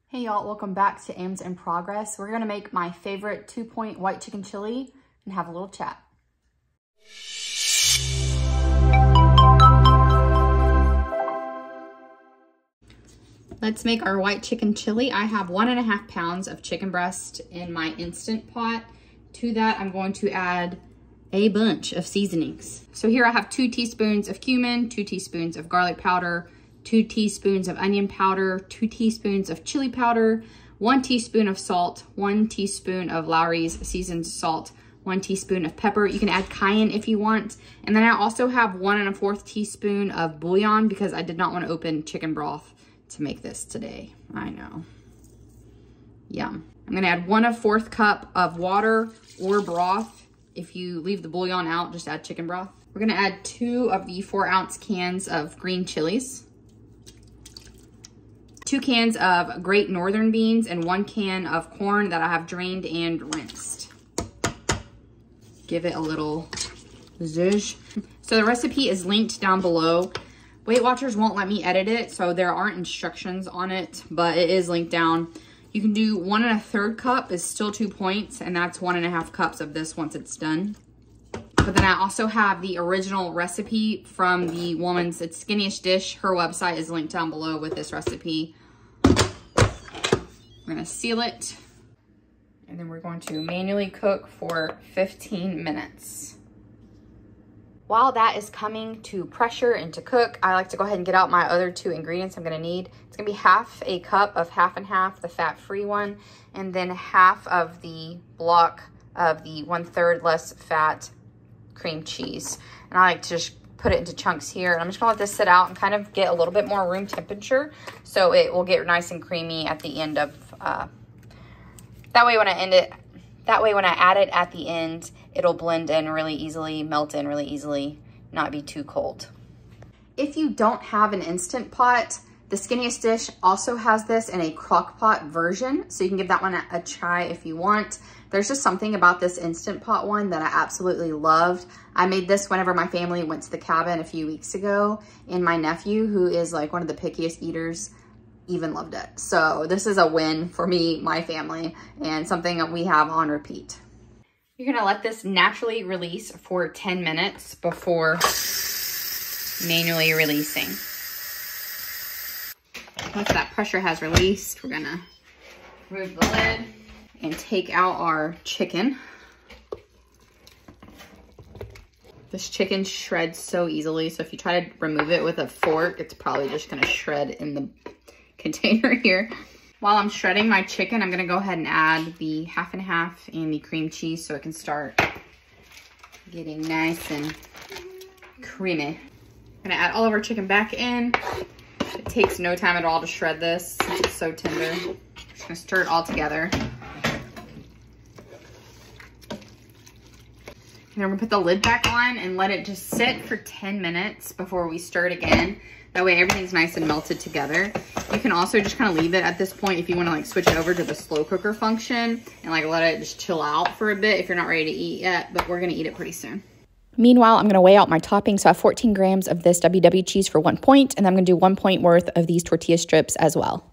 Hey y'all, welcome back to Am's in Progress. We're gonna make my favorite 2-point white chicken chili and have a little chat. Let's make our white chicken chili. I have 1.5 pounds of chicken breast in my Instant Pot. To that, I'm going to add a bunch of seasonings. So here I have 2 teaspoons of cumin, 2 teaspoons of garlic powder, 2 teaspoons of onion powder, 2 teaspoons of chili powder, 1 teaspoon of salt, 1 teaspoon of Lawry's seasoned salt, 1 teaspoon of pepper. You can add cayenne if you want. And then I also have 1 1/4 teaspoon of bouillon because I did not want to open chicken broth to make this today. I know. Yum. I'm gonna add 1 1/4 cup of water or broth. If you leave the bouillon out, just add chicken broth. We're gonna add 2 of the 4-ounce cans of green chilies, 2 cans of Great Northern beans, and 1 can of corn that I have drained and rinsed. Give it a little zhuzh. So the recipe is linked down below. Weight Watchers won't let me edit it, so there aren't instructions on it, but it is linked down. You can do 1 1/3 cup is still 2 points, and that's 1.5 cups of this once it's done. But then I also have the original recipe from the woman's, it's Skinniest Dish. Her website is linked down below with this recipe. We're gonna seal it, and then we're going to manually cook for 15 minutes. While that is coming to pressure and to cook, I like to go ahead and get out my other 2 ingredients I'm gonna need. It's gonna be 1/2 cup of 1/2 and 1/2, the fat-free one, and then 1/2 of the block of the 1/3 less fat cream cheese. And I like to just put it into chunks here. And I'm just gonna let this sit out and kind of get a little bit more room temperature so it will get nice and creamy at the end of, that way when I add it at the end, it'll blend in really easily, melt in really easily, not be too cold. If you don't have an Instant Pot, the Skinniest Dish also has this in a crock pot version, so you can give that one a try if you want. There's just something about this Instant Pot one that I absolutely loved. I made this whenever my family went to the cabin a few weeks ago, and my nephew, who is like one of the pickiest eaters, even loved it. So this is a win for me, my family, and something that we have on repeat. You're gonna let this naturally release for 10 minutes before manually releasing. Once that pressure has released, we're gonna remove the lid and take out our chicken. This chicken shreds so easily, so if you try to remove it with a fork, it's probably just gonna shred in the container here. While I'm shredding my chicken, I'm gonna go ahead and add the 1/2 and 1/2 and the cream cheese so it can start getting nice and creamy. I'm gonna add all of our chicken back in. It takes no time at all to shred this. It's so tender. Just gonna stir it all together. And then we're gonna put the lid back on and let it just sit for 10 minutes before we stir it again. That way everything's nice and melted together. You can also just kind of leave it at this point if you want to like switch it over to the slow cooker function and like let it just chill out for a bit if you're not ready to eat yet, but we're gonna eat it pretty soon. Meanwhile, I'm gonna weigh out my toppings. So I have 14 grams of this WW cheese for 1 point, and I'm gonna do 1 point worth of these tortilla strips as well.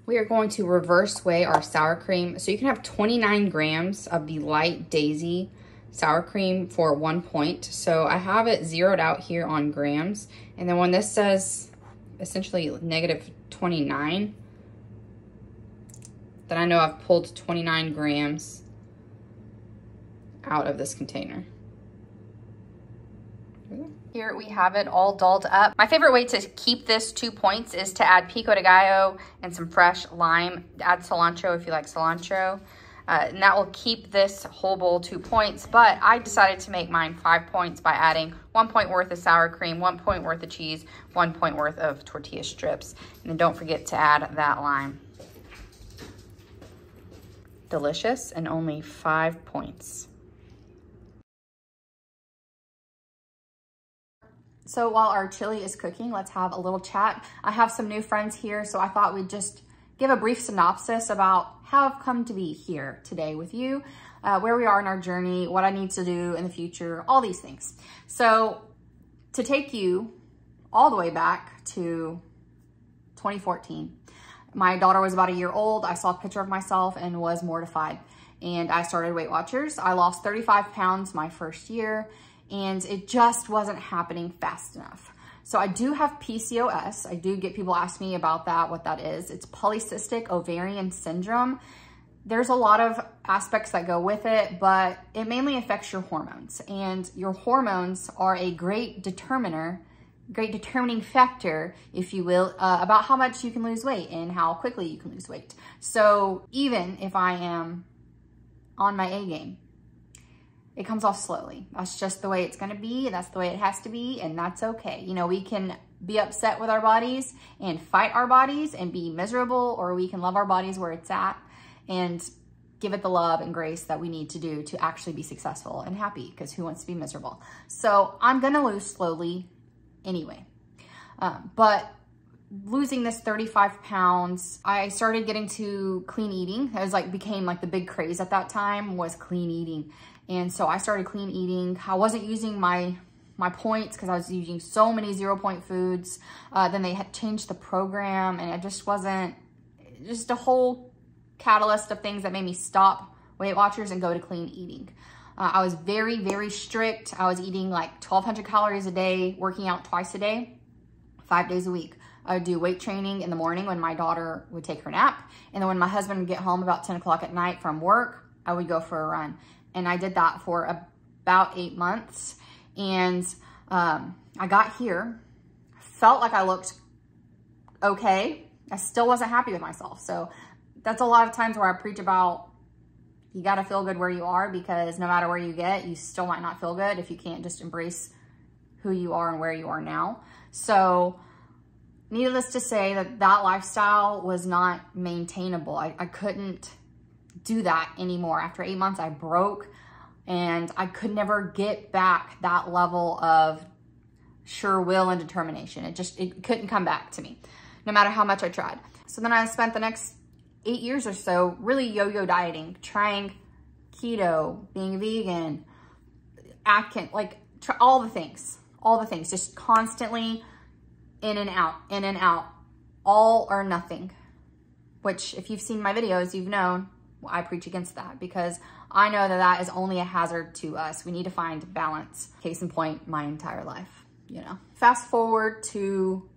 We are going to reverse weigh our sour cream. So you can have 29 grams of the light Daisy sour cream for 1 point. So I have it zeroed out here on grams. And then when this says essentially -29, then I know I've pulled 29 grams out of this container. Here we have it all dolled up. My favorite way to keep this 2 points is to add pico de gallo and some fresh lime. Add cilantro if you like cilantro. And that will keep this whole bowl 2 points, but I decided to make mine 5 points by adding 1 point worth of sour cream, 1 point worth of cheese, 1 point worth of tortilla strips. And then don't forget to add that lime. Delicious and only 5 points. So while our chili is cooking, let's have a little chat. I have some new friends here, so I thought we'd just give a brief synopsis about how I've come to be here today with you, where we are in our journey, what I need to do in the future, all these things. So to take you all the way back to 2014, My daughter was about a year old. I saw a picture of myself and was mortified. And I started Weight Watchers. I lost 35 pounds my first year, and it just wasn't happening fast enough. So I do have PCOS. I do get people ask me about that, what that is. It's polycystic ovarian syndrome. There's a lot of aspects that go with it, but it mainly affects your hormones. And your hormones are a great determining factor, if you will, about how much you can lose weight and how quickly you can lose weight. So even if I am on my A game, it comes off slowly. That's just the way it's gonna be. That's the way it has to be, and that's okay. You know, we can be upset with our bodies and fight our bodies and be miserable, or we can love our bodies where it's at and give it the love and grace that we need to do to actually be successful and happy, because who wants to be miserable? So I'm gonna lose slowly anyway. But losing this 35 pounds, I started getting to clean eating. It was like, became like the big craze at that time was clean eating. And so I started clean eating. I wasn't using my points because I was using so many 0-point foods. Then they had changed the program, and it just wasn't, just a whole catalyst of things that made me stop Weight Watchers and go to clean eating. I was very, very strict. I was eating like 1,200 calories a day, working out twice a day, 5 days a week. I would do weight training in the morning when my daughter would take her nap. And then when my husband would get home about 10 o'clock at night from work, I would go for a run. And I did that for about 8 months. And I got here, felt like I looked okay. I still wasn't happy with myself. So that's a lot of times where I preach about, you got to feel good where you are, because no matter where you get, you still might not feel good if you can't just embrace who you are and where you are now. So needless to say, that lifestyle was not maintainable. I couldn't do that anymore. After 8 months, I broke, and I could never get back that level of sure will and determination. It couldn't come back to me, no matter how much I tried. So then I spent the next 8 years or so really yo-yo dieting, trying keto, being vegan, Atkins, like all the things, just constantly in and out, all or nothing, which if you've seen my videos, you've known I preach against that, because I know that is only a hazard to us. We need to find balance. Case in point, my entire life, you know. Fast forward to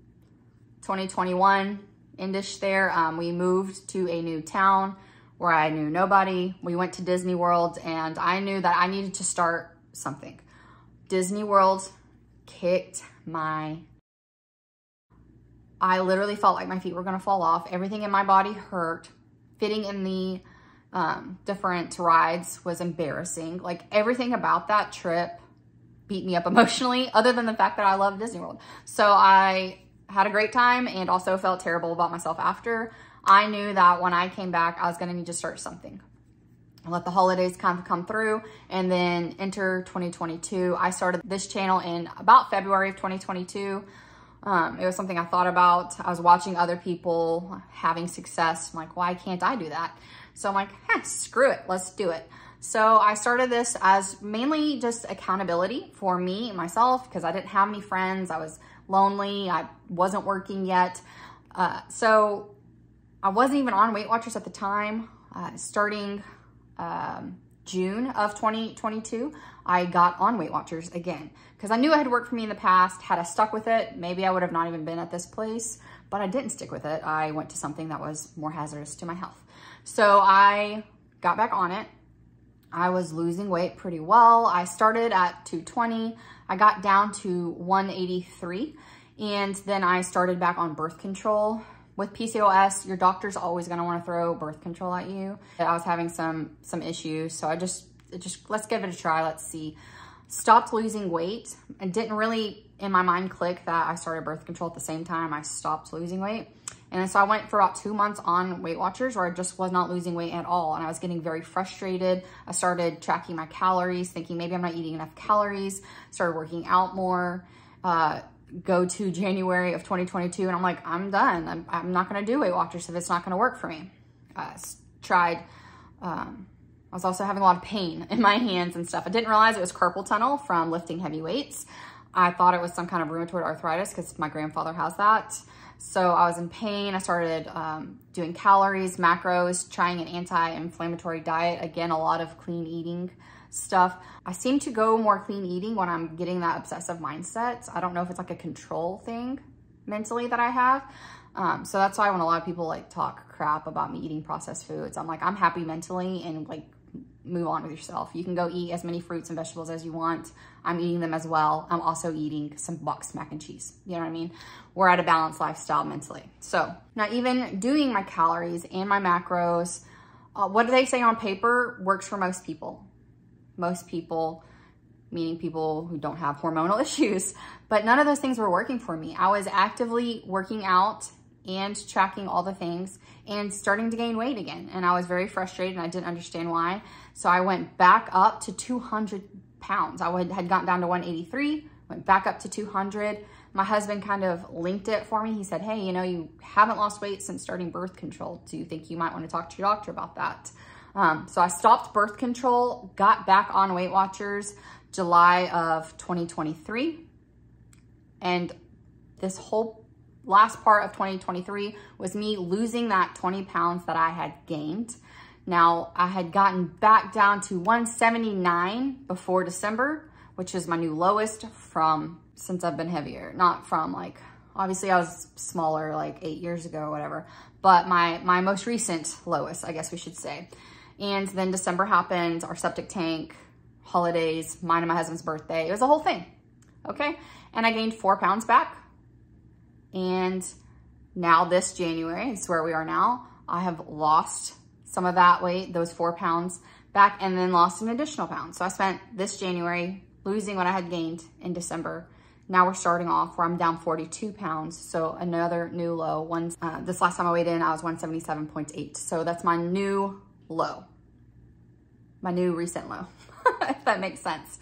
2021, indish there, we moved to a new town where I knew nobody. We went to Disney World, and I knew that I needed to start something. Disney World kicked I literally felt like my feet were gonna fall off. Everything in my body hurt. Fitting in the different rides was embarrassing. Like, everything about that trip beat me up emotionally, other than the fact that I love Disney World. So I had a great time and also felt terrible about myself after. I knew that when I came back, I was gonna need to start something. Let the holidays kind of come through, and then enter 2022. I started this channel in about February of 2022. It was something I thought about. I was watching other people having success. I'm like, why can't I do that? So I'm like, screw it, let's do it. So I started this as mainly just accountability for me and myself, because I didn't have any friends. I was lonely. I wasn't working yet. So I wasn't even on Weight Watchers at the time. Starting June of 2022, I got on Weight Watchers again, because I knew it had worked for me in the past. Had I stuck with it, maybe I would have not even been at this place, but I didn't stick with it. I went to something that was more hazardous to my health. So I got back on it. I was losing weight pretty well. I started at 220. I got down to 183, and then I started back on birth control. With PCOS, your doctor's always gonna wanna throw birth control at you. I was having some issues, so let's give it a try, let's see. Stopped losing weight. It didn't really, in my mind, click that I started birth control at the same time I stopped losing weight. And so I went for about 2 months on Weight Watchers where I just was not losing weight at all. And I was getting very frustrated. I started tracking my calories, thinking maybe I'm not eating enough calories. Started working out more. Go to January of 2022, and I'm like, I'm done. I'm not gonna do Weight Watchers if it's not gonna work for me. I was also having a lot of pain in my hands and stuff. I didn't realize it was carpal tunnel from lifting heavy weights. I thought it was some kind of rheumatoid arthritis, because my grandfather has that. So I was in pain. I started doing calories, macros, trying an anti-inflammatory diet. Again, a lot of clean eating stuff. I seem to go more clean eating when I'm getting that obsessive mindset. I don't know if it's like a control thing mentally that I have. So that's why when a lot of people like talk crap about me eating processed foods, I'm like, I'm happy mentally, and like, move on with yourself. You can go eat as many fruits and vegetables as you want. I'm eating them as well. I'm also eating some boxed mac and cheese. You know what I mean? We're at a balanced lifestyle mentally. So now even doing my calories and my macros, what do they say on paper works for most people? Most people, meaning people who don't have hormonal issues, but none of those things were working for me. I was actively working out and tracking all the things and starting to gain weight again. And I was very frustrated and I didn't understand why. So I went back up to 200 pounds. I had gotten down to 183, went back up to 200. My husband kind of linked it for me. He said, hey, you know, you haven't lost weight since starting birth control. Do you think you might want to talk to your doctor about that? So I stopped birth control, got back on Weight Watchers July of 2023. And this whole last part of 2023 was me losing that 20 pounds that I had gained. Now, I had gotten back down to 179 before December, which is my new lowest since I've been heavier. Not from like, obviously I was smaller like 8 years ago or whatever, but my most recent lowest, I guess we should say. And then December happened, our septic tank, holidays, mine and my husband's birthday. It was a whole thing, okay? And I gained 4 pounds back. And now this January, it's where we are now, I have lost some of that weight, those 4 pounds back, and then lost an additional pound. So I spent this January losing what I had gained in December. Now we're starting off where I'm down 42 pounds. So another new low. This last time I weighed in, I was 177.8. So that's my new low, my new recent low, if that makes sense.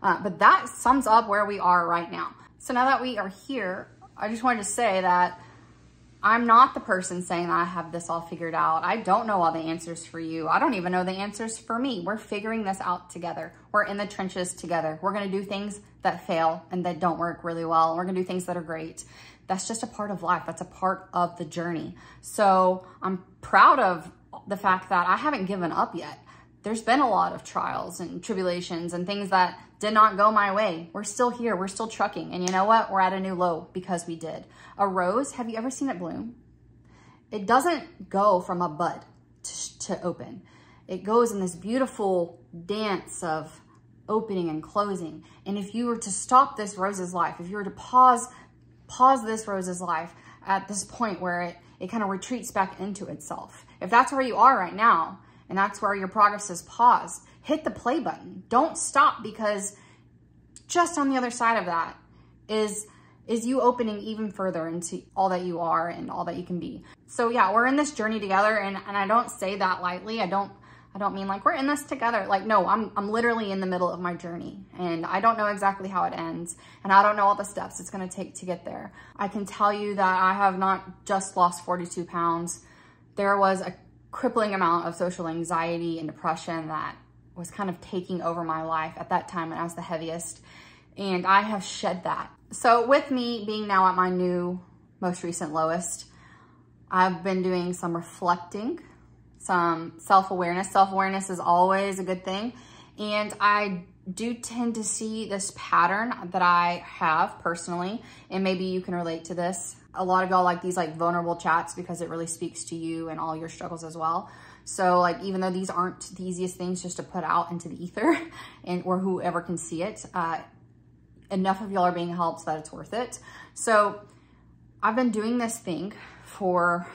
But that sums up where we are right now. So now that we are here, I just wanted to say that I'm not the person saying that I have this all figured out. I don't know all the answers for you. I don't even know the answers for me. We're figuring this out together. We're in the trenches together. We're gonna do things that fail and that don't work really well. We're gonna do things that are great. That's just a part of life. That's a part of the journey. So I'm proud of the fact that I haven't given up yet. There's been a lot of trials and tribulations and things that did not go my way. We're still here. We're still trucking. And you know what? We're at a new low because we did. A rose, have you ever seen it bloom? It doesn't go from a bud to open. It goes in this beautiful dance of opening and closing. And if you were to stop this rose's life, if you were to pause this rose's life at this point where it kind of retreats back into itself. If that's where you are right now, and that's where your progress is paused, hit the play button. Don't stop, because just on the other side of that is you opening even further into all that you are and all that you can be. So yeah, we're in this journey together, and I don't say that lightly. I don't mean like we're in this together. Like, no, I'm literally in the middle of my journey, and I don't know exactly how it ends, and I don't know all the steps it's gonna take to get there. I can tell you that I have not just lost 42 pounds. There was a crippling amount of social anxiety and depression that was kind of taking over my life at that time when I was the heaviest, and I have shed that. So with me being now at my new, most recent lowest, I've been doing some reflecting, some self-awareness. Self-awareness is always a good thing, and I do tend to see this pattern that I have personally, and maybe you can relate to this. A lot of y'all like these like vulnerable chats because it really speaks to you and all your struggles as well. So like, even though these aren't the easiest things just to put out into the ether or whoever can see it, enough of y'all are being helped so that it's worth it. So I've been doing this thing for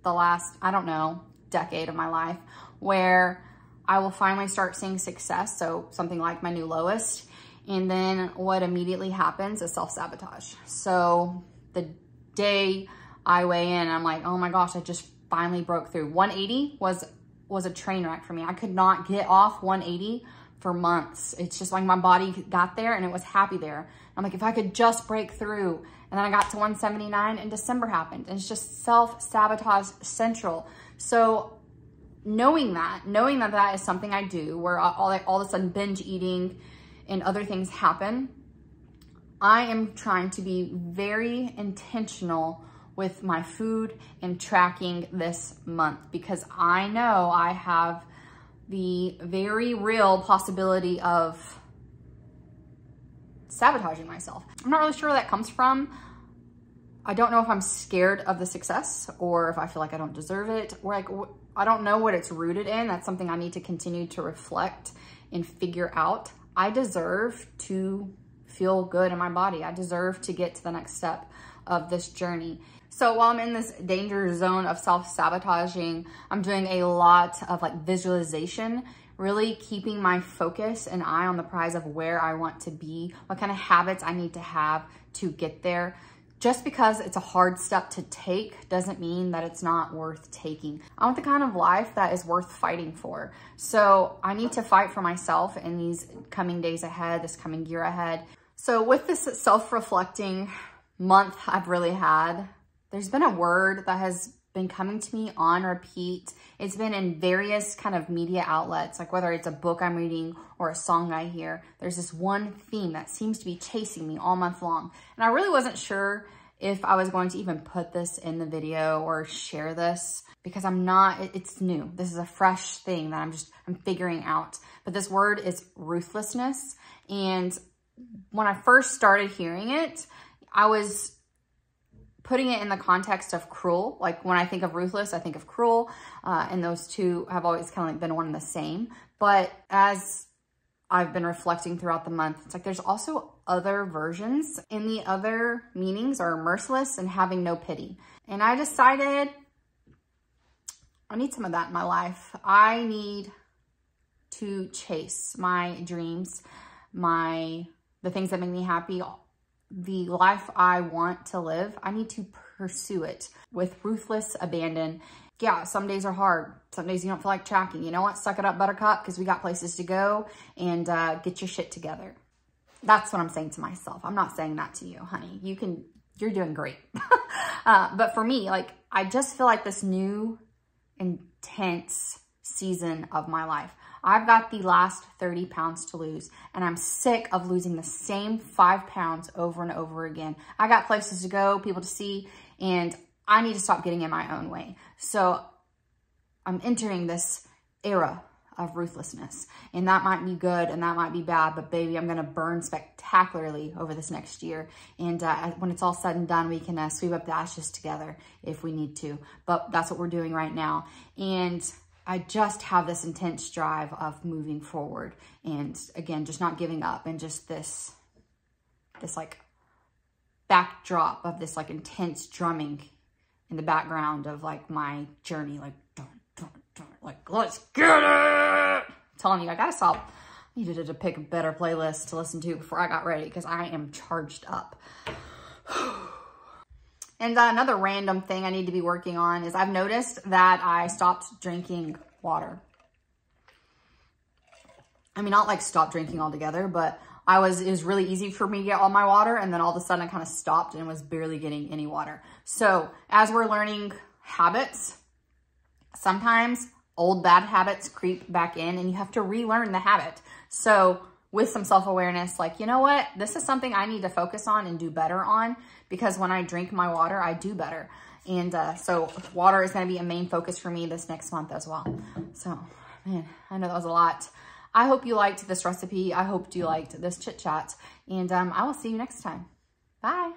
the last, I don't know, decade of my life, where I will finally start seeing success. So something like my new lowest. And then what immediately happens is self-sabotage. So the day I weigh in, I'm like, oh my gosh, I just finally broke through. 180 was a train wreck for me. I could not get off 180 for months. It's just like my body got there and it was happy there. I'm like, if I could just break through. And then I got to 179 and December happened. And it's just self-sabotage central. So knowing that that is something I do, where all of a sudden binge eating and other things happen, I am trying to be very intentional with my food and tracking this month, because I know I have the very real possibility of sabotaging myself. I'm not really sure where that comes from. I don't know if I'm scared of the success or if I feel like I don't deserve it, or like, I don't know what it's rooted in. That's something I need to continue to reflect and figure out. I deserve to feel good in my body. I deserve to get to the next step of this journey. So while I'm in this danger zone of self-sabotaging, I'm doing a lot of like visualization, really keeping my focus and eye on the prize of where I want to be, what kind of habits I need to have to get there. Just because it's a hard step to take doesn't mean that it's not worth taking. I want the kind of life that is worth fighting for. So I need to fight for myself in these coming days ahead, this coming year ahead. So with this self-reflecting month I've really had, there's been a word that has been coming to me on repeat. It's been in various kind of media outlets, like whether it's a book I'm reading or a song I hear. There's this one theme that seems to be chasing me all month long. And I really wasn't sure if I was going to even put this in the video or share this, because it's new. This is a fresh thing that I'm figuring out. But this word is ruthlessness. And when I first started hearing it, I was putting it in the context of cruel. Like when I think of ruthless, I think of cruel. And those two have always kind of like been one and the same. But as I've been reflecting throughout the month, it's like there's also other versions, and the other meanings are merciless and having no pity. And I decided I need some of that in my life. I need to chase my dreams, the things that make me happy, the life I want to live. I need to pursue it with ruthless abandon. Yeah, some days are hard. Some days you don't feel like tracking. You know what? Suck it up, buttercup, because we got places to go, and get your shit together. That's what I'm saying to myself. I'm not saying that to you, honey. You're doing great. But for me, like, I just feel like this new intense season of my life. I've got the last 30 pounds to lose, and I'm sick of losing the same 5 pounds over and over again. I got places to go, people to see, and I need to stop getting in my own way. So I'm entering this era of ruthlessness, and that might be good and that might be bad, but baby, I'm going to burn spectacularly over this next year. And when it's all said and done, we can sweep up the ashes together if we need to, but that's what we're doing right now. And I just have this intense drive of moving forward, and again, just not giving up, and just this like backdrop of this like intense drumming in the background of like my journey, like dun, dun, dun, like let's get it. I'm telling you, I gotta stop. I needed to pick a better playlist to listen to before I got ready, because I am charged up. And another random thing I need to be working on is I've noticed that I stopped drinking water. I mean, not like stop drinking altogether, but it was really easy for me to get all my water, and then all of a sudden I kind of stopped and was barely getting any water. So as we're learning habits, sometimes old bad habits creep back in and you have to relearn the habit. So with some self-awareness, like, you know what, this is something I need to focus on and do better on, because when I drink my water, I do better. And so water is going to be a main focus for me this next month as well. So, man, I know that was a lot. I hope you liked this recipe. I hope you liked this chit chat, and I will see you next time. Bye.